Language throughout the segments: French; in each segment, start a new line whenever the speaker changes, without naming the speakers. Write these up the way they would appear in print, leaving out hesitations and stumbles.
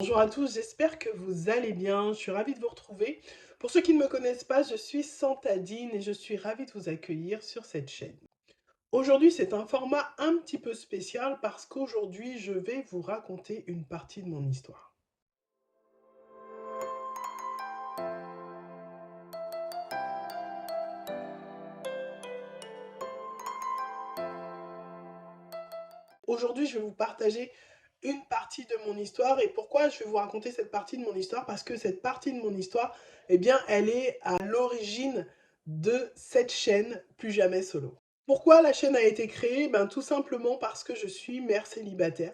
Bonjour à tous, j'espère que vous allez bien. Je suis ravie de vous retrouver. Pour ceux qui ne me connaissent pas, je suis Santadine et je suis ravie de vous accueillir sur cette chaîne. Aujourd'hui, c'est un format un petit peu spécial parce qu'aujourd'hui, je vais vous raconter une partie de mon histoire. Aujourd'hui, je vais vous partager une partie de mon histoire. Et pourquoi je vais vous raconter cette partie de mon histoire? Parce que cette partie de mon histoire, eh bien, elle est à l'origine de cette chaîne Plus Jamais Solo. Pourquoi la chaîne a été créée? Ben, tout simplement parce que je suis mère célibataire.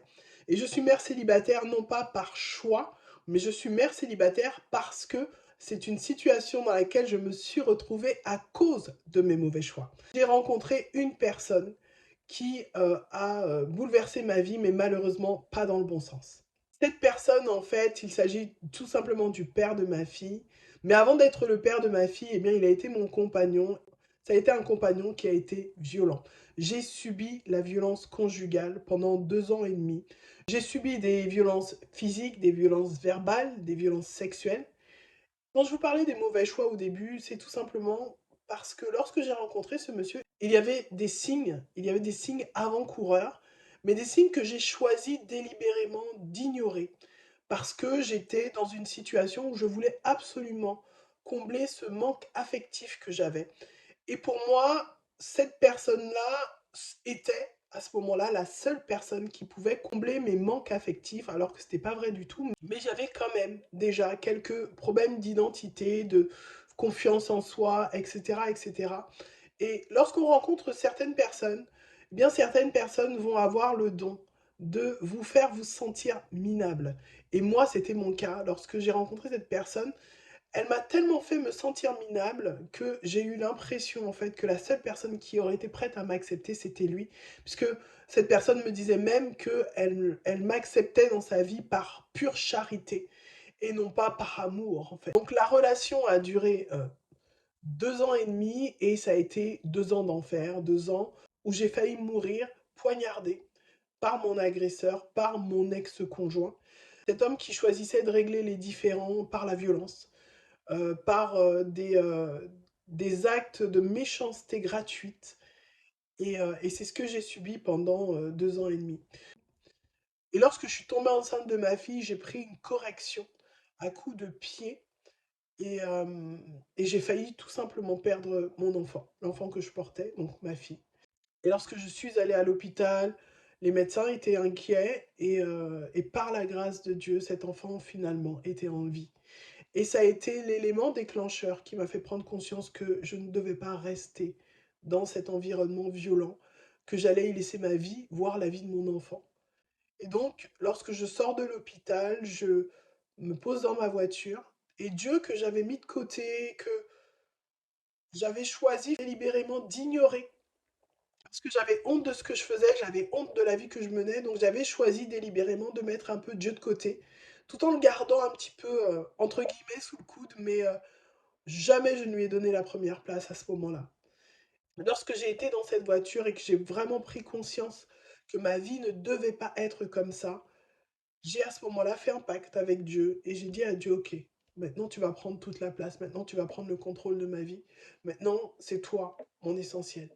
Et je suis mère célibataire non pas par choix, mais je suis mère célibataire parce que c'est une situation dans laquelle je me suis retrouvée à cause de mes mauvais choix. J'ai rencontré une personne qui a bouleversé ma vie, mais malheureusement pas dans le bon sens. Cette personne, en fait, il s'agit tout simplement du père de ma fille. Mais avant d'être le père de ma fille, eh bien, il a été mon compagnon. Ça a été un compagnon qui a été violent. J'ai subi la violence conjugale pendant 2 ans et demi. J'ai subi des violences physiques, des violences verbales, des violences sexuelles. Quand je vous parlais des mauvais choix au début, c'est tout simplement parce que lorsque j'ai rencontré ce monsieur, il y avait des signes avant-coureurs, mais des signes que j'ai choisi délibérément d'ignorer parce que j'étais dans une situation où je voulais absolument combler ce manque affectif que j'avais. Et pour moi, cette personne-là était à ce moment-là la seule personne qui pouvait combler mes manques affectifs, alors que c'était pas vrai du tout. Mais j'avais quand même déjà quelques problèmes d'identité, de confiance en soi, etc., etc. Et lorsqu'on rencontre certaines personnes, eh bien certaines personnes vont avoir le don de vous faire vous sentir minable. Et moi, c'était mon cas. Lorsque j'ai rencontré cette personne, elle m'a tellement fait me sentir minable que j'ai eu l'impression en fait que la seule personne qui aurait été prête à m'accepter, c'était lui. Puisque cette personne me disait même qu'elle m'acceptait dans sa vie par pure charité et non pas par amour en fait. Donc la relation a duré 2 ans et demi et ça a été 2 ans d'enfer, 2 ans où j'ai failli mourir poignardé par mon agresseur, par mon ex-conjoint. Cet homme qui choisissait de régler les différends par la violence par des actes de méchanceté gratuite. Et c'est ce que j'ai subi pendant 2 ans et demi. Et lorsque je suis tombée enceinte de ma fille, j'ai pris une correction à coups de pied et j'ai failli tout simplement perdre mon enfant, l'enfant que je portais, donc ma fille. Et lorsque je suis allée à l'hôpital, les médecins étaient inquiets et par la grâce de Dieu, cet enfant finalement était en vie. Et ça a été l'élément déclencheur qui m'a fait prendre conscience que je ne devais pas rester dans cet environnement violent, que j'allais y laisser ma vie, voire la vie de mon enfant. Et donc, lorsque je sors de l'hôpital, je me pose dans ma voiture et Dieu que j'avais mis de côté, que j'avais choisi délibérément d'ignorer, parce que j'avais honte de ce que je faisais, j'avais honte de la vie que je menais, donc j'avais choisi délibérément de mettre un peu Dieu de côté, tout en le gardant un petit peu, entre guillemets, sous le coude, mais jamais je ne lui ai donné la première place à ce moment-là. Lorsque j'ai été dans cette voiture et que j'ai vraiment pris conscience que ma vie ne devait pas être comme ça, j'ai à ce moment-là fait un pacte avec Dieu et j'ai dit à Dieu, ok, maintenant tu vas prendre toute la place, maintenant tu vas prendre le contrôle de ma vie, maintenant c'est toi, mon essentiel.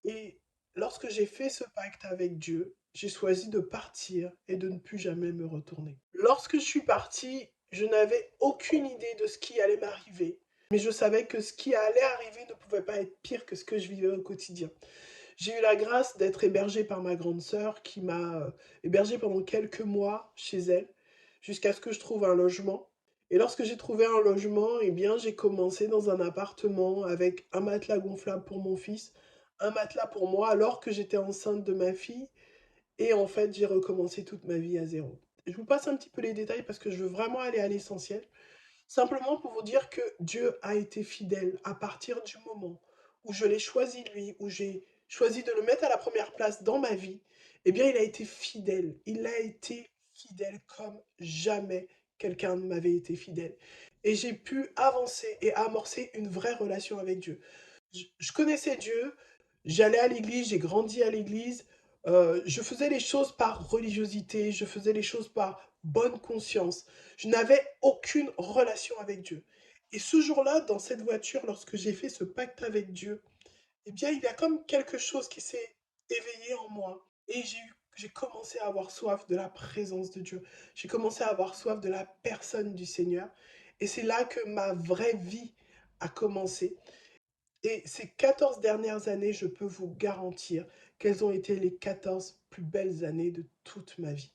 Et lorsque j'ai fait ce pacte avec Dieu, j'ai choisi de partir et de ne plus jamais me retourner. Lorsque je suis partie, je n'avais aucune idée de ce qui allait m'arriver, mais je savais que ce qui allait arriver ne pouvait pas être pire que ce que je vivais au quotidien. J'ai eu la grâce d'être hébergée par ma grande sœur qui m'a hébergée pendant quelques mois chez elle, jusqu'à ce que je trouve un logement. Et lorsque j'ai trouvé un logement, eh bien, j'ai commencé dans un appartement avec un matelas gonflable pour mon fils, un matelas pour moi, alors que j'étais enceinte de ma fille. Et en fait, j'ai recommencé toute ma vie à zéro. Je vous passe un petit peu les détails parce que je veux vraiment aller à l'essentiel. Simplement pour vous dire que Dieu a été fidèle à partir du moment où je l'ai choisi lui, où j'ai choisi de le mettre à la première place dans ma vie. Eh bien, il a été fidèle. Il a été fidèle comme jamais quelqu'un ne m'avait été fidèle. Et j'ai pu avancer et amorcer une vraie relation avec Dieu. Je connaissais Dieu, j'allais à l'église, j'ai grandi à l'église, je faisais les choses par religiosité, je faisais les choses par bonne conscience. Je n'avais aucune relation avec Dieu. Et ce jour-là, dans cette voiture, lorsque j'ai fait ce pacte avec Dieu, eh bien, il y a comme quelque chose qui s'est éveillé en moi. Et j'ai commencé à avoir soif de la présence de Dieu. J'ai commencé à avoir soif de la personne du Seigneur. Et c'est là que ma vraie vie a commencé. Et ces 14 dernières années, je peux vous garantir qu'elles ont été les 14 plus belles années de toute ma vie.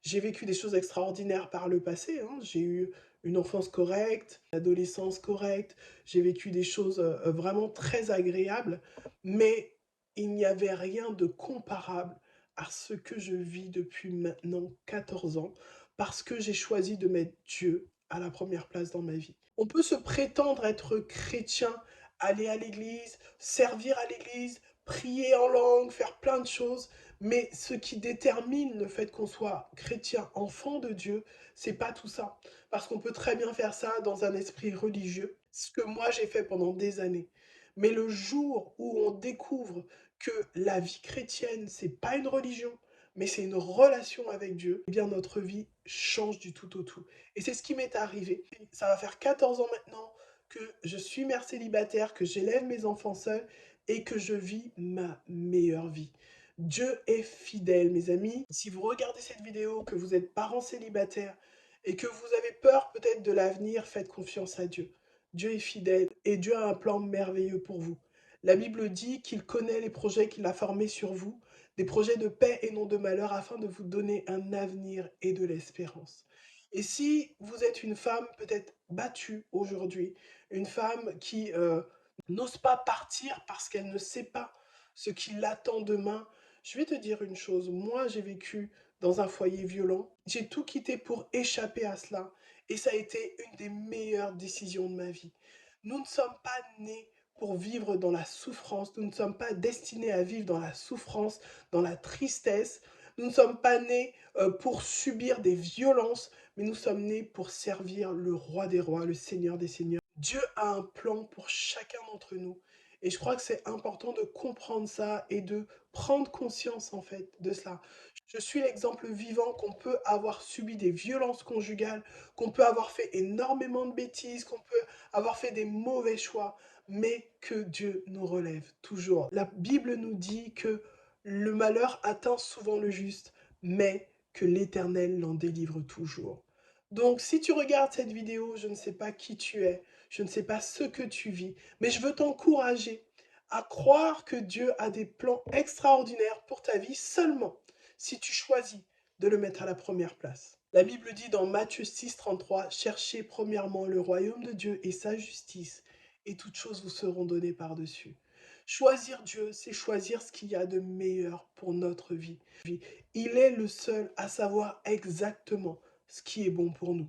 J'ai vécu des choses extraordinaires par le passé, hein. J'ai eu une enfance correcte, une adolescence correcte, j'ai vécu des choses vraiment très agréables, mais il n'y avait rien de comparable à ce que je vis depuis maintenant 14 ans, parce que j'ai choisi de mettre Dieu à la première place dans ma vie. On peut se prétendre être chrétien, aller à l'église, servir à l'église, prier en langue, faire plein de choses, mais ce qui détermine le fait qu'on soit chrétien, enfant de Dieu, c'est pas tout ça. Parce qu'on peut très bien faire ça dans un esprit religieux, ce que moi j'ai fait pendant des années. Mais le jour où on découvre que la vie chrétienne, c'est pas une religion, mais c'est une relation avec Dieu, eh bien notre vie change du tout au tout. Et c'est ce qui m'est arrivé. Ça va faire 14 ans maintenant que je suis mère célibataire, que j'élève mes enfants seuls et que je vis ma meilleure vie. Dieu est fidèle, mes amis. Si vous regardez cette vidéo, que vous êtes parents célibataires et que vous avez peur peut-être de l'avenir, faites confiance à Dieu. Dieu est fidèle et Dieu a un plan merveilleux pour vous. La Bible dit qu'il connaît les projets qu'il a formés sur vous, des projets de paix et non de malheur, afin de vous donner un avenir et de l'espérance. Et si vous êtes une femme peut-être battue aujourd'hui, une femme qui n'ose pas partir parce qu'elle ne sait pas ce qui l'attend demain, je vais te dire une chose, moi j'ai vécu dans un foyer violent, j'ai tout quitté pour échapper à cela et ça a été une des meilleures décisions de ma vie. Nous ne sommes pas nés pour vivre dans la souffrance, nous ne sommes pas destinés à vivre dans la souffrance, dans la tristesse, nous ne sommes pas nés pour subir des violences, mais nous sommes nés pour servir le roi des rois, le Seigneur des seigneurs. Dieu a un plan pour chacun d'entre nous. Et je crois que c'est important de comprendre ça et de prendre conscience en fait de cela. Je suis l'exemple vivant qu'on peut avoir subi des violences conjugales, qu'on peut avoir fait énormément de bêtises, qu'on peut avoir fait des mauvais choix, mais que Dieu nous relève toujours. La Bible nous dit que le malheur atteint souvent le juste, mais que l'Éternel l'en délivre toujours. Donc si tu regardes cette vidéo, je ne sais pas qui tu es, je ne sais pas ce que tu vis, mais je veux t'encourager à croire que Dieu a des plans extraordinaires pour ta vie seulement si tu choisis de le mettre à la première place. La Bible dit dans Matthieu 6,33, « Cherchez premièrement le royaume de Dieu et sa justice, et toutes choses vous seront données par-dessus. » Choisir Dieu, c'est choisir ce qu'il y a de meilleur pour notre vie. Il est le seul à savoir exactement ce qui est bon pour nous.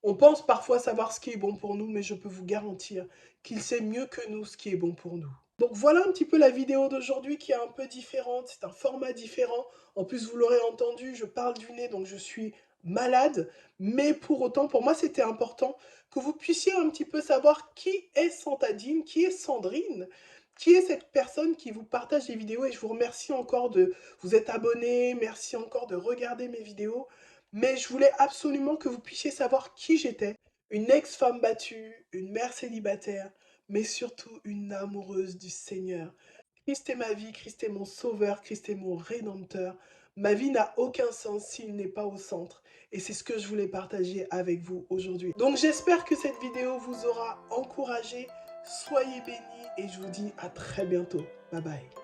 On pense parfois savoir ce qui est bon pour nous, mais je peux vous garantir qu'il sait mieux que nous ce qui est bon pour nous. Donc voilà un petit peu la vidéo d'aujourd'hui qui est un peu différente, c'est un format différent. En plus, vous l'aurez entendu, je parle du nez, donc je suis malade. Mais pour autant, pour moi, c'était important que vous puissiez un petit peu savoir qui est Santadine, qui est Sandrine, qui est cette personne qui vous partage les vidéos. Et je vous remercie encore de vous être abonné, merci encore de regarder mes vidéos. Mais je voulais absolument que vous puissiez savoir qui j'étais. Une ex-femme battue, une mère célibataire, mais surtout une amoureuse du Seigneur. Christ est ma vie, Christ est mon sauveur, Christ est mon rédempteur. Ma vie n'a aucun sens s'il n'est pas au centre. Et c'est ce que je voulais partager avec vous aujourd'hui. Donc j'espère que cette vidéo vous aura encouragé. Soyez bénis et je vous dis à très bientôt. Bye bye.